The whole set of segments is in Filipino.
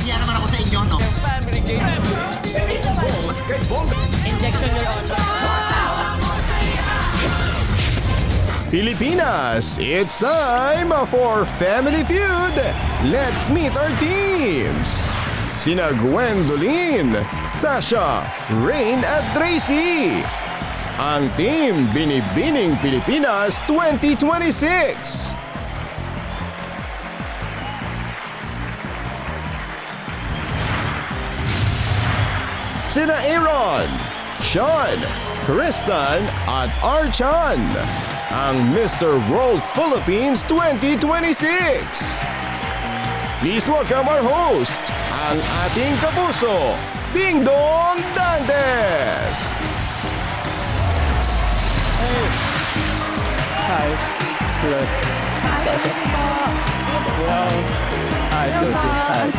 Nahiya naman ako sa inyo, no? Injection, Your Honor. Pilipinas, it's time for Family Feud. Let's meet our teams. Sina Gwendolyn, Sasha, Rain at Tracy. Ang team Binibining Pilipinas 2026. Sina Aaron, Sean, Kristan at Archan. Ang Mr. World Philippines 2026. Please welcome our host, ang ating kapuso, Ding Dong Dantes. Hi. Hello. Sasha. Hello. Hi, Josie. Hi.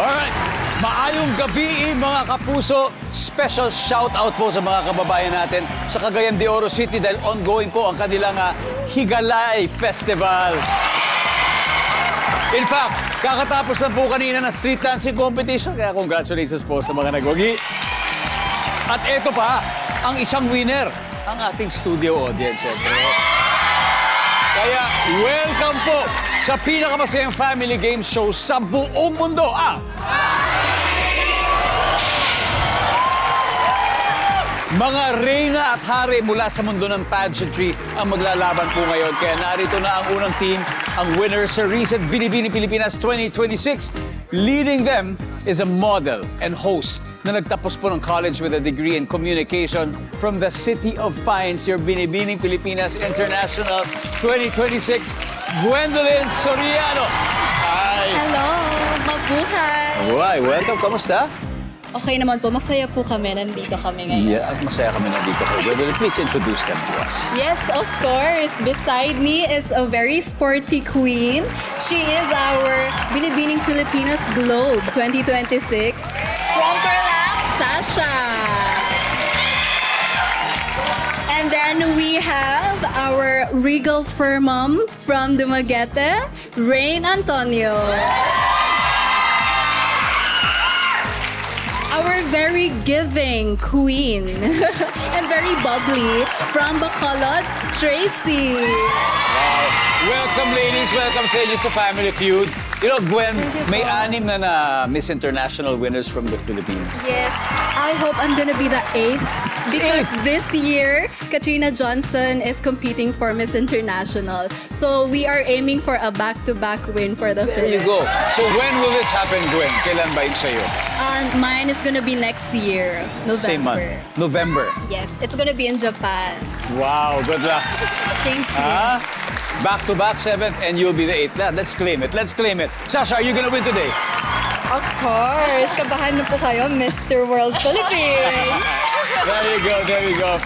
Alright, maayong gabi mga kapuso. Special shout out po sa mga kababayan natin sa Cagayan de Oro City dahil ongoing po ang kanilang Higalay Festival. In fact, kakatapos na po kanina ng street dancing competition, kaya congratulations po sa mga nagwagi. At eto pa, ang isang winner, ang ating studio audience. Siyempre. Kaya welcome po sa pinakamasayang family game show sa buong mundo, mga reyna at hari mula sa mundo ng pageantry ang maglalaban po ngayon. Kaya narito na ang unang team, ang winner sa recent Binibining Pilipinas 2026. Leading them is a model and host na nagtapos po ng college with a degree in communication from the City of Pines, your Binibining Pilipinas International 2026, Gwendolyn Soriano. Hi! Hello! Mabuhay! Hi, welcome. Kamusta? Okay naman po, masaya po kami. Nandito kami ngayon. Yeah, at masaya kami nandito kay Gwendolyn. Please introduce them to us. Yes, of course. Beside me is a very sporty queen. She is our Binibining Pilipinas Globe 2026. From Tarlac, Sasha. And then we have our regal fur mom from Dumaguete, Rain Antonio. Our very giving queen and very bubbly from Bacolod, Tracy. Wow. Welcome, ladies. Welcome sa inyo sa Family Feud. You know, Gwen, may 6 na Miss International winners from the Philippines. Yes, I hope I'm gonna be the 8th because this year, Katrina Johnson is competing for Miss International. So we are aiming for a back-to-back win for the There you Philippines. go. So when will this happen, Gwen? Kailan ba yun sa'yo? Mine is gonna be next year, November. Same month. November. Yes, it's gonna be in Japan. Wow, good luck. Thank you. Back-to-back 7th and you'll be the 8th. Let's claim it. Let's claim it. Sasha, are you gonna win today? Of course, kabahan na po kayo, Mr. World Philippines. There you go, there you go.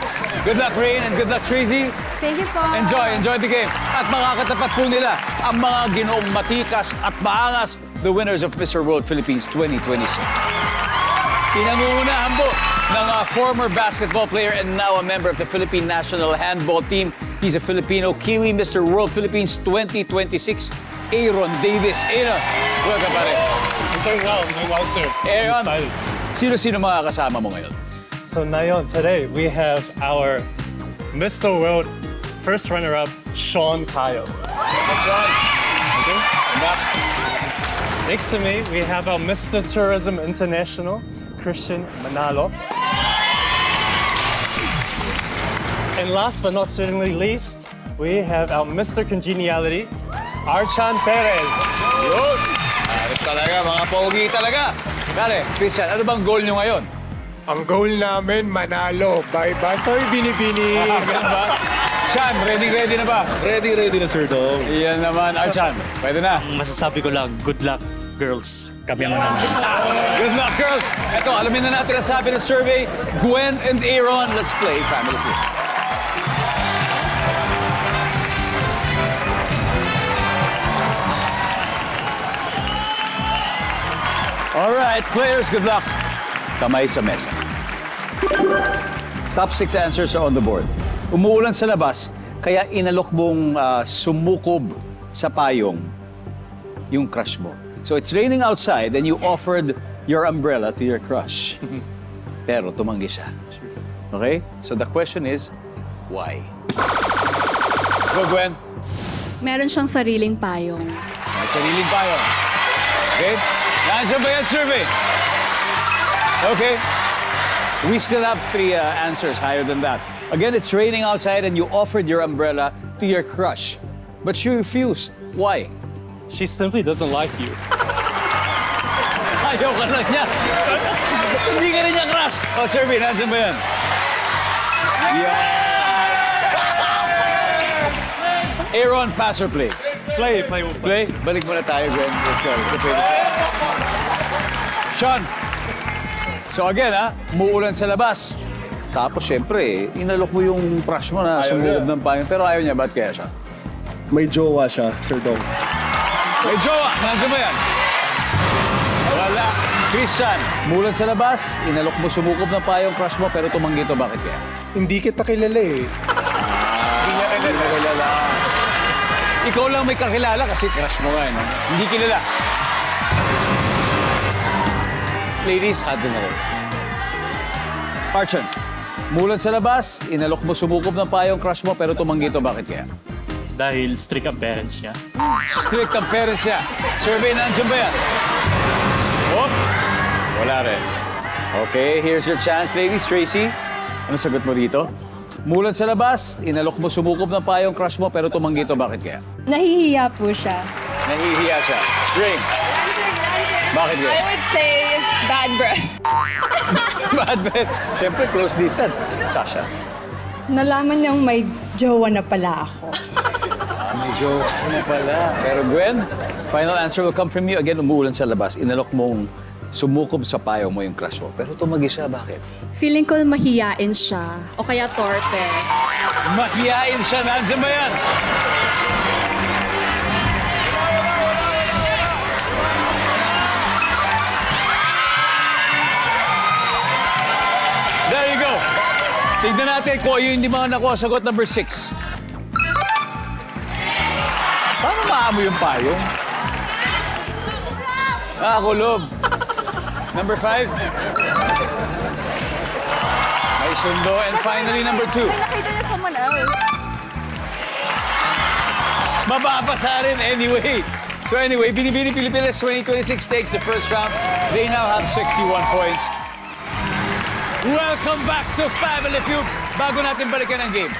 Good luck, Rain, and good luck, Tracy. Thank you po. Enjoy the game. At makakatapat po nila ang mga ginoong matikas at maangas, the winners of Mr. World Philippines 2026. Pinangungunahan po ng former basketball player and now a member of the Philippine national handball team. He's a Filipino Kiwi, Mr. World Philippines 2026, Aaron Davis. Aaron, welcome pare. I'm doing well, sir. Aaron, I'm excited. sino-sino mga kasama mo ngayon? So, Nayon, today we have our Mr. World first runner-up, Sean Kyle. John. Okay. Next to me, we have our Mr. Tourism International, Christian Manalo. And last but not certainly least, we have our Mr. Congeniality, Archan Perez. Yun. Arip talaga, mga pogi talaga. Pare, Christian, ano bang goal nyo ngayon? Ang goal namin, manalo. Bye-bye. Sorry, Binibini. Ganun ba? Chan, ready na ba? Ready na, Sir Dong. Iyan naman, Archan. Pwede na. Masasabi ko lang, good luck, girls. Kami ang manalo. Good luck, girls. Ito, alamin na natin ang sabi ng survey. Gwen and Aaron, let's play Family Feud. right, players, good luck. Kamay sa mesa. Top 6 answers are on the board. Umuulan sa labas, kaya inalok mong sumukob sa payong yung crush mo. So it's raining outside and you offered your umbrella to your crush. Pero tumanggi siya. Okay? So the question is, why? Go, Gwen. Meron siyang sariling payong. May sariling payong. Okay? Nandiyan ba yan, survey? Okay. We still have 3 answers higher than that. Again, it's raining outside and you offered your umbrella to your crush. But she refused. Why? She simply doesn't like you. Ayaw ka na niya. Hindi ka na niya crush. Oh, survey, nandiyan ba yan? Yeah. Aaron, pass or play? Play. Play? Balik muna tayo, Gwen. Let's go. Let's play this. Sean. So again, umuulan sa labas. Tapos, syempre, inalok mo yung crush mo na sumukob ng payong. Pero ayaw niya, ba't kaya siya? May jowa siya, Sir Dong. May jowa! Nandiyan ba yan? Wala. Christian, umuulan sa labas, inalok mo sumukob ng payong crush mo, pero tumanggi ito. Bakit kaya? Hindi kita kilala eh. Hindi mo kilala. Ikaw lang may kakilala kasi crush mo nga, no? Hindi kilala. Ladies, handle na rin. Archon, mulan sa labas, inalok mo sumukob ng payong crush mo, pero tumanggi ito. Bakit kaya? Dahil strict ang parents niya. Strict ang parents niya. Survey, nandiyan ba yan? Oh, wala rin. Okay, here's your chance, ladies. Tracy, ano sagot mo dito? Mulan sa labas, inalok mo sumukob ng payong crush mo, pero tumanggi ito. Bakit kaya? Nahihiya po siya. Nahihiya siya. Ring. Bakit kaya? I would say bad breath. Bad bet. Siyempre, close distance. Sasha? Nalaman niyang may jowa na pala ako. Medyo ano pala. Pero Gwen, final answer will come from you. Again, umuulan sa labas. Inalok mong sumukob sa payong mo yung crush mo. Pero tumagi siya. Bakit? Feeling ko mahiyain siya. O kaya torpe. Mahiyain siya. Nandiyan ba yan? There you go. Tignan natin kung yung hindi mga nakuha sagot number 6. Paano maamo yung payong? Kulob. Number 5. May sundo. And finally, number 2. Nakita niya someone else. Mababasa rin anyway. So anyway, Binibini Pilipinas 2026 takes the first round. They now have 61 points. Welcome back to Family Feud. Bago natin balikan ang game,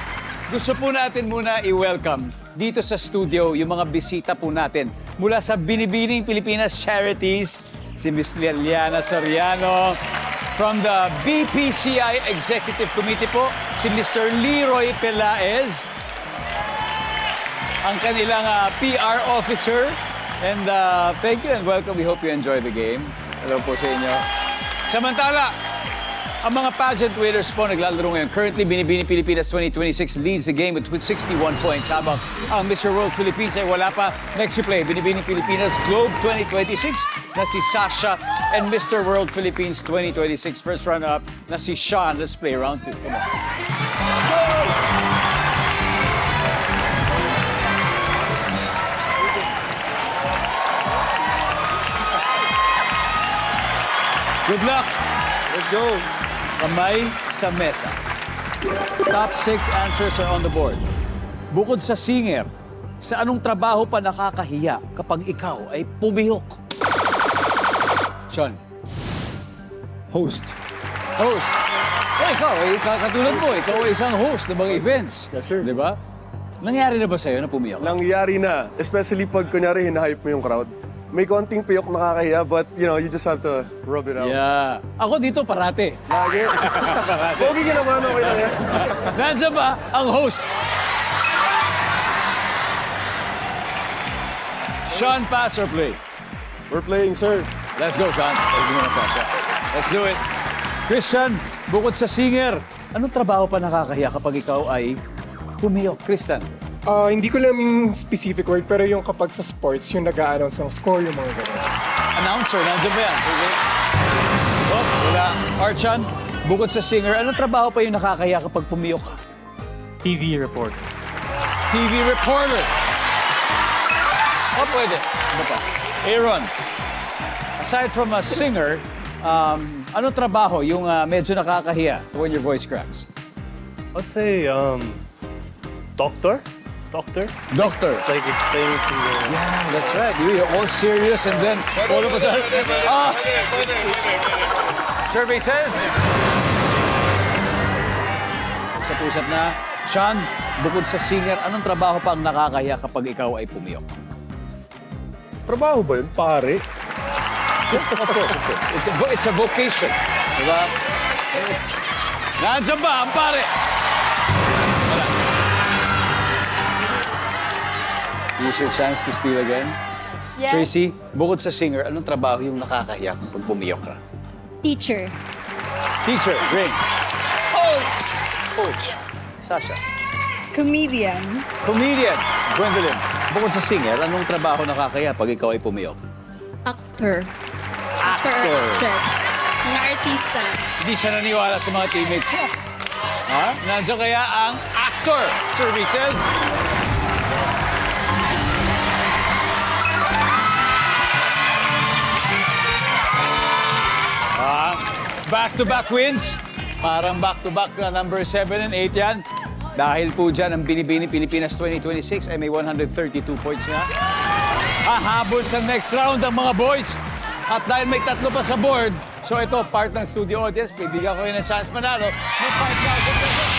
gusto po natin muna i-welcome dito sa studio yung mga bisita po natin mula sa Binibining Pilipinas Charities, si Miss Liliana Soriano. From the BPCI Executive Committee po, si Mr. Leroy Pelaez, ang kanilang PR officer. And thank you and welcome. We hope you enjoy the game. Hello po sa inyo. Samantala, ang mga pageant winners po naglalaro ngayon. Currently, Binibini Pilipinas 2026 leads the game with 61 points. Habang ang Mr. World Philippines ay wala pa. Next to play, Binibini Pilipinas Globe 2026 na si Sasha and Mr. World Philippines 2026 first runner-up na si Sean. Let's play round 2. Come on. Good luck! Let's go. Kamay sa mesa. Top 6 answers are on the board. Bukod sa singer, sa anong trabaho pa nakakahiya kapag ikaw ay pumihok? Sean. Host. Host. Ikaw, katulad mo, ikaw ay isang host ng mga events. Yes, sir. Di ba? Nangyari na ba sa'yo na pumihok? Nangyari na. Especially pag kunyari hinahype mo yung crowd. May konting piyok nakakahiya, but you know, you just have to rub it out. Yeah. Ako dito parate. Lagi. Pogi ka naman, okay lang yan. Nandiyan ba ang host? Sean, pass or play? We're playing, sir. Let's go, Sean. Let's go na, Sasha. Let's do it. Christian, bukod sa singer, anong trabaho pa nakakahiya kapag ikaw ay pumiyok? Christian. Hindi ko lang yung specific word, pero yung kapag sa sports, yung nag-a-announce ng score, yung mga ganun. Announcer, nandiyan ba yan? Okay. Wala. Archan, bukod sa singer, anong trabaho pa yung nakakaya kapag pumiyok ka? TV report. TV reporter. O pwede. Ano pa? Aaron, aside from a singer, anong trabaho yung medyo nakakahiya when your voice cracks? I'd say, doctor? Doctor? Doctor. Like explaining to you. Yeah, that's right. You're all serious and then all of a sudden, survey says. Usap-usap na. Sean, bukod sa singer, anong trabaho pa ang nakakahiya kapag ikaw ay pumiyok? Trabaho ba yun? Pare? Of course. It's a vocation. Diba? Nandiyan ba ang pare? Wala. Use your chance to steal again. Yes. Tracy, bukod sa singer, anong trabaho yung nakakahiya kapag pumiyok ka? Teacher. Teacher, Rain. Coach. Coach, Sasha. Comedian. Comedian, Gwendolyn. Bukod sa singer, anong trabaho nakakahiya pag ikaw ay pumiyok? Actor. Actor or actress. Mga artista. Hindi siya naniwala sa mga teammates niya. Ha? Nandiyan kaya ang actor. Survey says. Back-to-back wins. Parang back-to-back na number 7 and 8 yan. Dahil po dyan, ang Binibini Pilipinas 2026 ay may 132 points na. Hahabol sa next round ang mga boys. At dahil may 3 pa sa board, so ito, part ng studio audience, bibigyan ko yun ng chance manalo ng 5,000 pesos.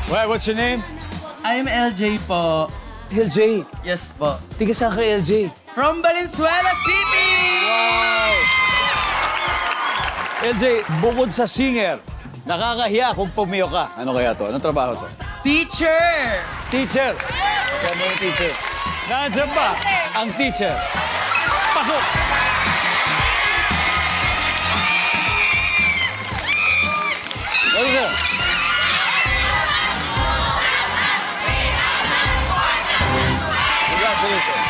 Well, what's your name? I'm LJ po. LJ. Yes po. Tiga saan ka, LJ? From Valenzuela City! Wow! LJ, bukod sa singer, nakakahiya kung pumiyo ka. Ano kaya to? Anong trabaho to? Teacher! Teacher! Kaya mo yung teacher. Nandiyan ba ang teacher? Pasok! Ano siya? Congratulations.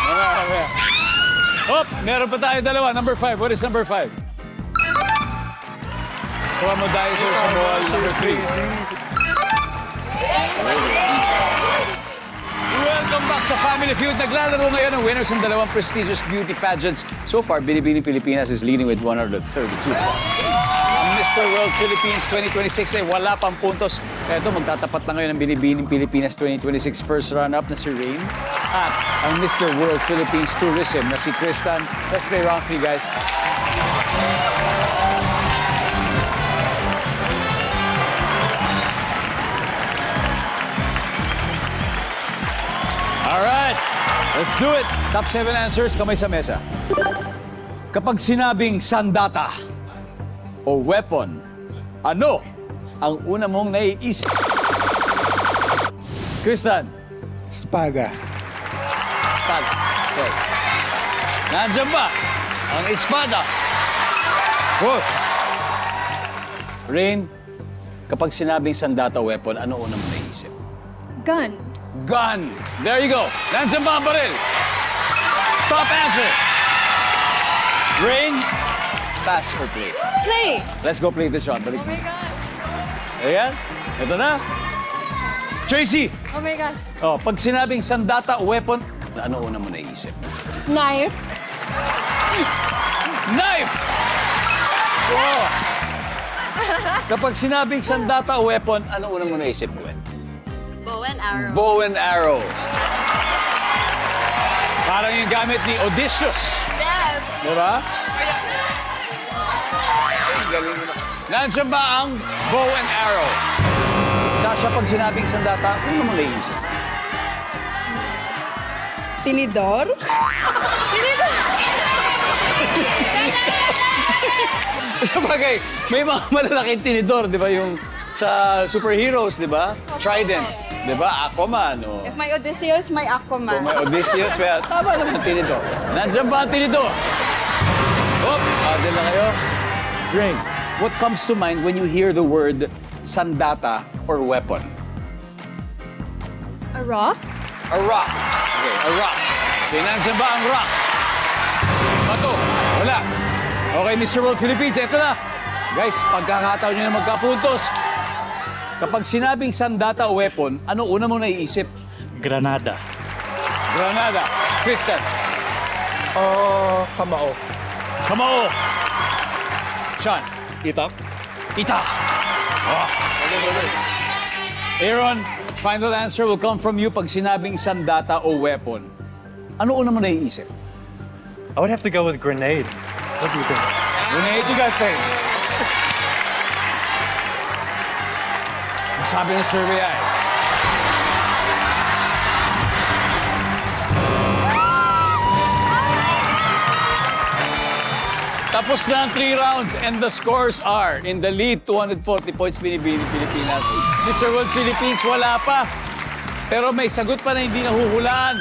Okay. Hop! Meron pa tayo dalawa. Number 5. What is number 5? Kuha mo dinosaur sa ball. Number 3. Welcome back sa Family Feud. Naglalaro ngayon ang winners ng dalawang prestigious beauty pageants. So far, Binibini Pilipinas is leading with 132 points. Ang Mr. World Philippines 2026 ay wala pang puntos. Eto, magtatapat na ngayon ang Binibini Pilipinas 2026 first runner-up na si Rain. At ang Mr. World Philippines Tourism na si Tristan. Let's play round 3, guys. Alright, let's do it. Top 7 answers, kamay sa mesa. Kapag sinabing sandata o weapon, ano ang una mong naiisip? Tristan. Espada. Espada. So, nandiyan ba ang espada? Oh. Rain, kapag sinabing sandata o weapon, ano una mong naiisip? Gun. Gun. There you go. Nandiyan ba ang baril? Top answer. Rain, pass or play? Play. Let's go play this round. Balik. Oh my God. Ayan. Ito na. Tracy. Oh my gosh. Oh, pag sinabing sandata o weapon, ano una mo naisip? Knife. Knife! Wow. Kapag sinabing sandata o weapon, ano una mo naisip, Gwen? Bow and arrow. Bow and arrow. Parang yung gamit ni Odysseus. Yes. Diba? Nandiyan ba ang bow and arrow? Sasha, pag sinabing sandata, ano mo naisip? Tinidor. Sabagay, may mga malalaking tinidor, di ba? Yung sa superheroes, di ba? Trident, di ba? Aquaman, o... If may Odysseus, may Kung Aquaman. may Odysseus, well, tama naman ang tinidor. Nandiyan ba ang tinidor? Hop, din na kayo. Ray, what comes to mind when you hear the word sandata or weapon? rock? A rock. Okay, a rock. Okay, nandiyan ba ang rock? Bato. Wala. Okay, Mr. World Philippines, eto na. Guys, pagkakataon nyo na magkapuntos. Kapag sinabing sandata o weapon, ano una mo naiisip? Granada. Granada. Kristen. Kamao. Kamao. Sean. Itak. Ita. Oh. Aaron, final answer will come from you pag sinabing sandata o weapon. Ano una mo naiisip? I would have to go with grenade. What do you think? Grenade, you guys think? Sabi ng survey ay... Tapos na ang 3 rounds and the scores are in the lead, 240 points binibini Pilipinas. Mr. World Philippines, wala pa. Pero may sagot pa na hindi nahuhulaan.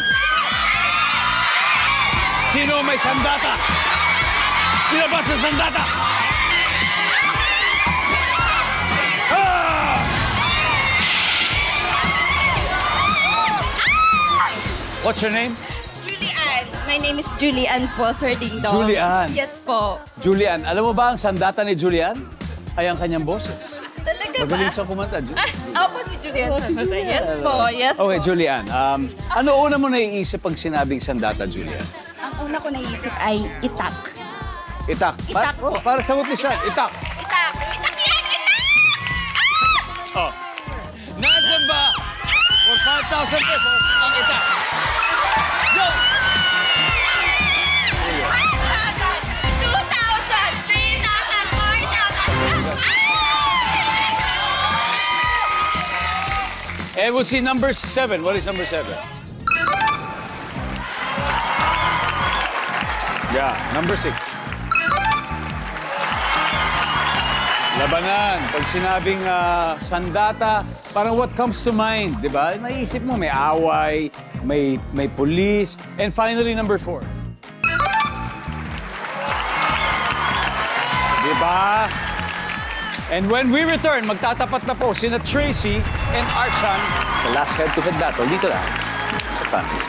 Sino may sandata? Pinabas ng sandata! Ah! What's your name? Julian. My name is Julian po, Sir Ding Dong. Julian. Yes po. Julian, alam mo ba ang sandata ni Julian? Ay ang kanyang boses. Talaga ba? Magaling siya kumanta. Ako si Julian. Yes po, yes po. Okay, Julian. Ano una mo naiisip pag sinabing sandata, Julian? Ang una ko naisip ay itak. Itak. Itak po. Para sagot ni Sean, itak. Itak! Itak yan! Itak! Oh. Nandiyan ba? For 5,000 pesos ang itak. Go! 1,000, 2,000, 3,000, 4,000. And we'll see number 7. What is number 7? Yeah, number 6. Labanan. Pag sinabing sandata, parang what comes to mind, di ba? Naisip mo, may away, may police. And finally, number 4. Di ba? And when we return, magtatapat na po sina Tracy and Archan sa last head-to-head battle dito lang sa Family.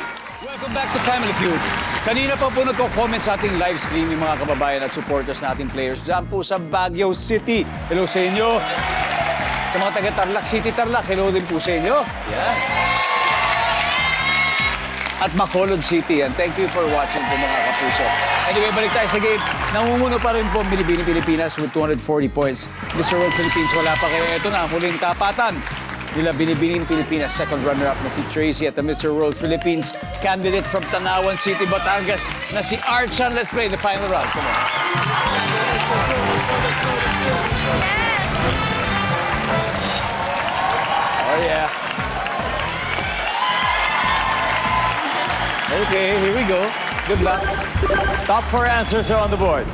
Welcome back to Family Feud. Kanina pa po nagko-comment sa ating live stream yung mga kababayan at supporters nating players dyan po sa Baguio City. Hello sa inyo. Sa mga taga Tarlac City, Tarlac, hello din po sa inyo. Yan. At Bacolod City, and thank you for watching po mga kapuso. Anyway, balik tayo sa game. Namumuno pa rin po ang Binibini Pilipinas with 240 points. Mr. World Philippines, wala pa kayo. Ito na, huling tapatan nila Binibining Pilipinas. Second runner-up na si Tracy at the Mr. World Philippines candidate from Tanawan City, Batangas na si Archan. Let's play the final round. Come on. Oh, yeah. Okay, here we go. Good luck. Top 4 answers are on the board.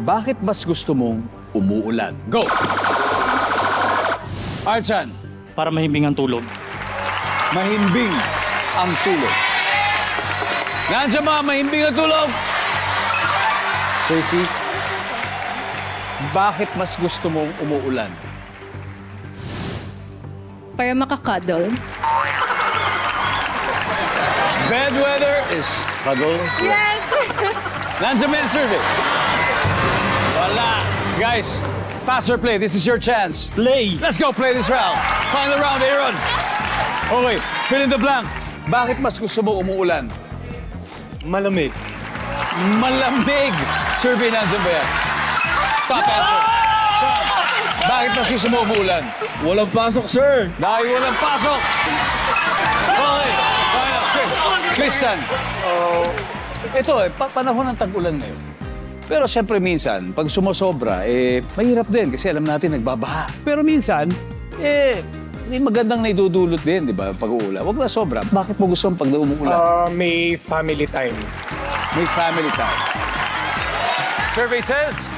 Bakit mas gusto mong umuulan? Go! Archan. Para mahimbing ang tulog. Mahimbing ang tulog. Nandiyan ba mahimbing ang tulog? Tracy, bakit mas gusto mong umuulan? Para makakadol. Bad weather is cuddle. Yes! Nandiyan ba yung survey? Wala. Guys, pass or play. This is your chance. Play! Let's go play this round. Final round, Aaron. Okay, fill in the blank. Bakit mas gusto mo umuulan? Malamig. Malamig. Survey, nandiyan ba yan? Top answer. Sean, bakit mas gusto mo umuulan? Walang pasok, sir. Dahil walang pasok. Okay. Final. Tristan. Ito panahon ng tag-ulan ngayon. Pero siyempre minsan, pag sumosobra, mahirap din kasi alam natin nagbabaha. Pero minsan, may magandang naidudulot din, di ba, pag-uulan. Huwag na sobra. Bakit mo gusto pag umuulan? May family time. May family time. Survey says,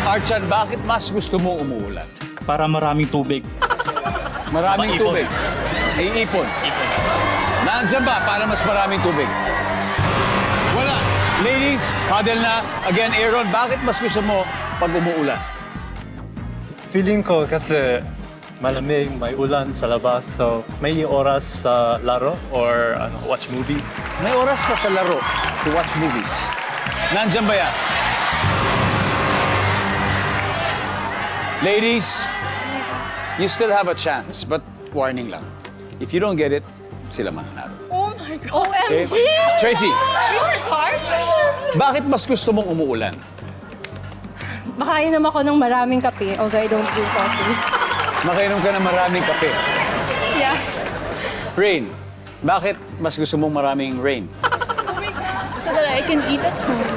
Archan, bakit mas gusto mo umuulan? Para maraming tubig. Maraming Pang-ipon. tubig. Naiipon. Ipon. Nandiyan ba para mas maraming tubig? Wala. Ladies, paddle na. Again, Aaron, bakit mas gusto mo pag umuulan? Feeling ko kasi malamig, may ulan sa labas. So, may oras sa laro or watch movies. May oras ka sa laro to watch movies. Nandyan ba yan? Ladies, you still have a chance, but warning lang. If you don't get it, sila mananalo. Oh my God. Okay? OMG! Tracy, We worked hard for this. bakit mas gusto mong umuulan? Makainom ako ng maraming kape, although I don't drink coffee. Makainom ka ng maraming kape. Yeah. Rain, bakit mas gusto mong maraming rain? So that I can eat at home.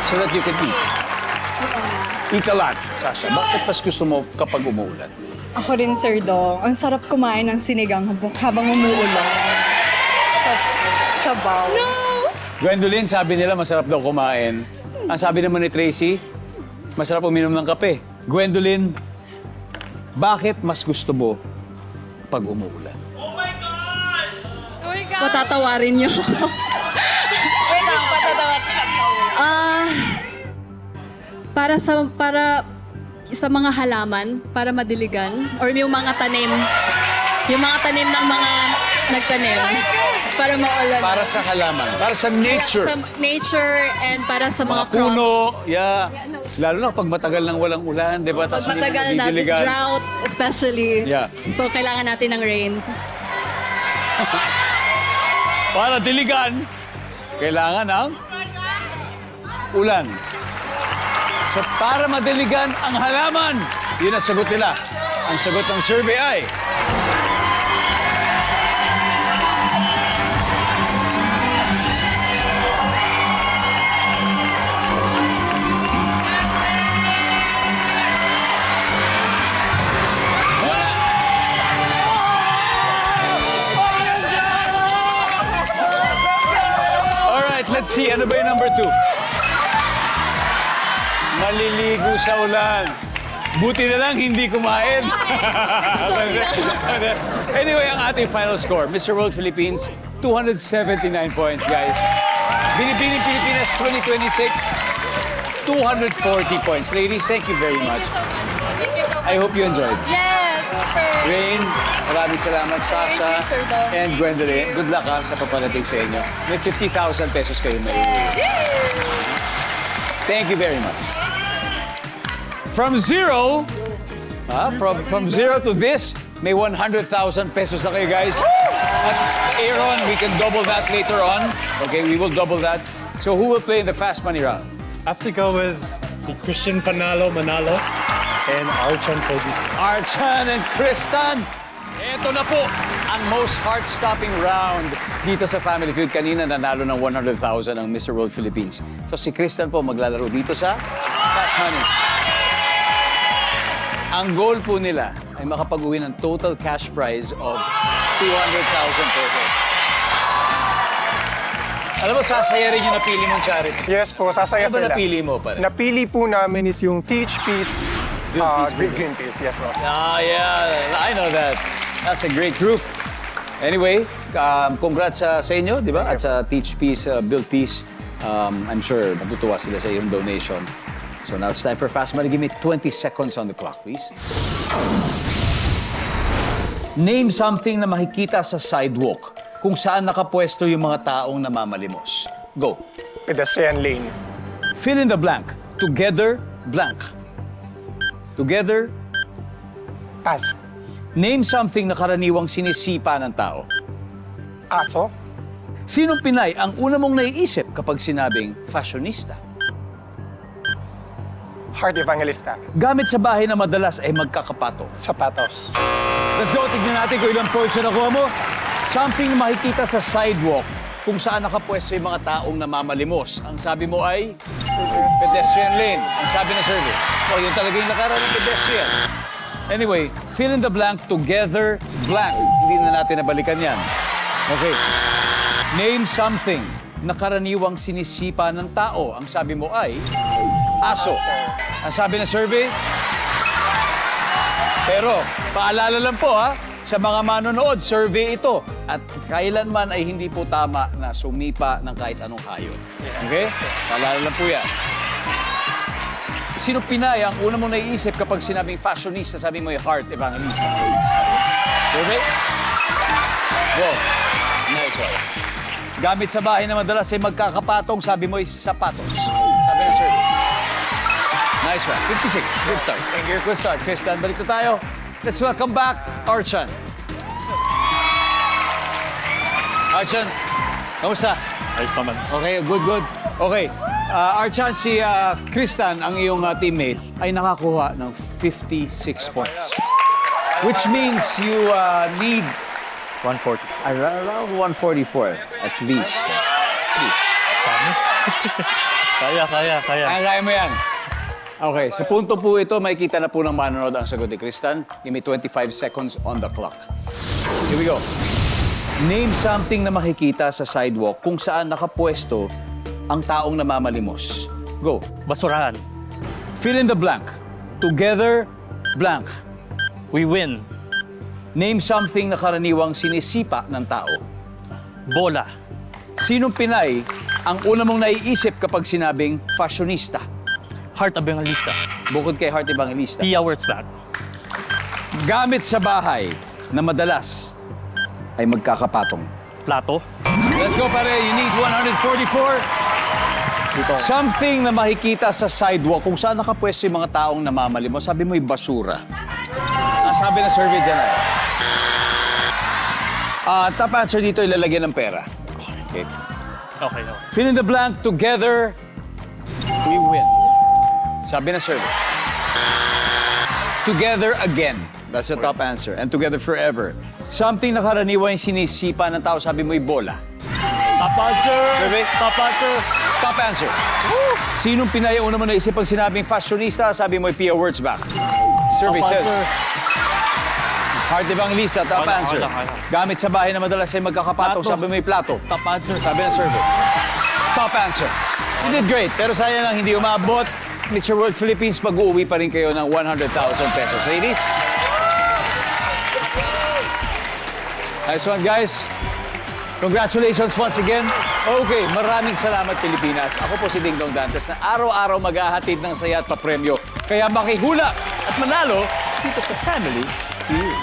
So that you can eat. Eat a lot, Sasha. Bakit mas gusto mo kapag umuulan? Ako rin, Sir Dong. Ang sarap kumain ng sinigang habang umuulan. Sabaw. No! Gwendolyn, sabi nila masarap daw kumain. Ang sabi naman ni Tracy, masarap uminom ng kape. Gwendolyn, bakit mas gusto mo pag umuulan? Patatawarin niyo ako. Wait lang, patatawarin. Para sa mga halaman, para madiligan, or yung mga tanim ng mga nagtanim, para maulan. Para sa halaman, para sa nature. Sa nature and para sa mga, Mga puno, crops. yeah. Lalo na pag matagal nang walang ulan, di ba? Pag Tapos hindi matagal na, nadidiligan. drought especially. Yeah. So, kailangan natin ng rain. Para diligan, kailangan ng ulan. So para madiligan ang halaman, yun ang sagot nila. Ang sagot ng survey ay... Alright, let's see. Ano ba yung number 2? Maliligo sa ulan. Buti na lang hindi kumain. Anyway, ang ating final score. Mr. World Philippines, 279 points, guys. Binibining Pilipinas 2026, 240 points. Ladies, thank you very much. Thank you so much. I hope you enjoyed. Yeah, super. Rain, maraming salamat, Sasha, Thank you, Sir Dom. and Gwendolyn. Good luck sa paparating sa inyo. May 50,000 pesos kayo na Thank you very much. From zero to this, may 100,000 pesos na kayo, guys. At Aaron, we can double that later on. Okay, we will double that. So who will play in the fast money round? I have to go with si Christian Manalo and Archan Pogi. Archan and Tristan. Ito na po ang most heart-stopping round dito sa Family Feud. Kanina nanalo ng 100,000 ang Mr. World Philippines. So si Tristan po maglalaro dito sa Fast Money. Ang goal po nila ay makapag-uwi ng total cash prize of 200,000 pesos. Alam mo, sasaya rin yung napili mong charity. Yes po, sasaya Ano ba sila. napili mo pa rin? Napili po namin is yung Teach Peace, Green Green Peace. Yes po. Ah, yeah. I know that. That's a great group. Anyway, congrats sa inyo, di ba? At sa Teach Peace, Build Peace. I'm sure matutuwa sila sa iyong donation. So now it's time for Fast Money. Give me 20 seconds on the clock, please. Name something na makikita sa sidewalk kung saan nakapwesto yung mga taong namamalimos. Go. Pedestrian lane. Fill in the blank. Together, blank. Together, Pass. name something na karaniwang sinisipa ng tao. Aso. Sinong Pinay ang una mong naiisip kapag sinabing fashionista? Heart Evangelista. Gamit sa bahay na madalas ay magkakapato. Sapatos. Let's go, tignan natin kung ilang points na nakuha mo. Something na makikita sa sidewalk kung saan nakapwesto yung mga taong namamalimos. Ang sabi mo ay pedestrian lane. Ang sabi ng survey. O, yun talaga yung lakaran ng pedestrian. Anyway, fill in the blank, together, blank. Hindi na natin nabalikan yan. Okay. Name something na karaniwang sinisipa ng tao. Ang sabi mo ay aso. Ang sabi ng survey, pero paalala lang po sa mga manonood, survey ito. At kailanman ay hindi po tama na sumipa ng kahit anong hayop. Okay? Paalala lang po yan. Sino Pinay ang una mong naiisip kapag sinabing fashionista, sabi mo yung heart evangelista? Survey? Go. Nice one. Gamit sa bahay na madalas ay magkakapatong, sabi mo yung sapatos. Sabi na survey. Nice one. 56. Good start. Thank you. Good start. Kristan, balik na tayo. Let's welcome back Archan. Archan, kamusta? Ayos naman. Okay, good. Okay, Archan, si Kristan, ang iyong teammate, ay nakakuha ng 56 points. Which means you need 140. around 144 at least. Please. Kaya. Kaya mo yan. Okay, sa punto po ito, makikita na po ng manonood ang sagot ni Kristan. Give me 25 seconds on the clock. Here we go. Name something na makikita sa sidewalk kung saan nakapwesto ang taong namamalimos. Go. Basurahan. Fill in the blank. Together, blank. We win. Name something na karaniwang sinisipa ng tao. Bola. Sinong Pinay ang una mong naiisip kapag sinabing fashionista? Heart Evangelista. Bukod kay Heart Evangelista. Pia Wurtzbach. Gamit sa bahay na madalas ay magkakapatong. Plato. Let's go, pare. You need 144. Dito. Something na makikita sa sidewalk kung saan nakapwesto yung mga taong namamalimos. Sabi mo yung basura. Ang sabi na survey dyan ay. Top answer dito, ilalagyan ng pera. Okay. Okay. Fill in the blank. Together, we win. Sabi na survey. Together again. That's the top answer. And together forever. Something na karaniwan yung sinisipa ng tao, sabi mo yung bola. Top answer. Survey? Top answer. Top answer. Sinong Pinay ang una mo naisip pag sinabing fashionista, sabi mo yung Pia Wurtzbach? Survey Top says. answer. Heart Evangelista, top Wala, answer. wala. Gamit sa bahay na madalas ay magkakapatong, Plato. sabi mo yung plato. Top answer. Sabi ng survey. Top answer. You did great, pero sayang lang hindi umabot. Mr. World Philippines, pag-uwi pa rin kayo ng 100,000 pesos. Ladies? Nice one, guys. Congratulations once again. Okay, maraming salamat, Pilipinas. Ako po si Ding Dong Dantes na araw-araw maghahatid ng saya at papremyo. Kaya makihula at manalo dito sa Family Feud.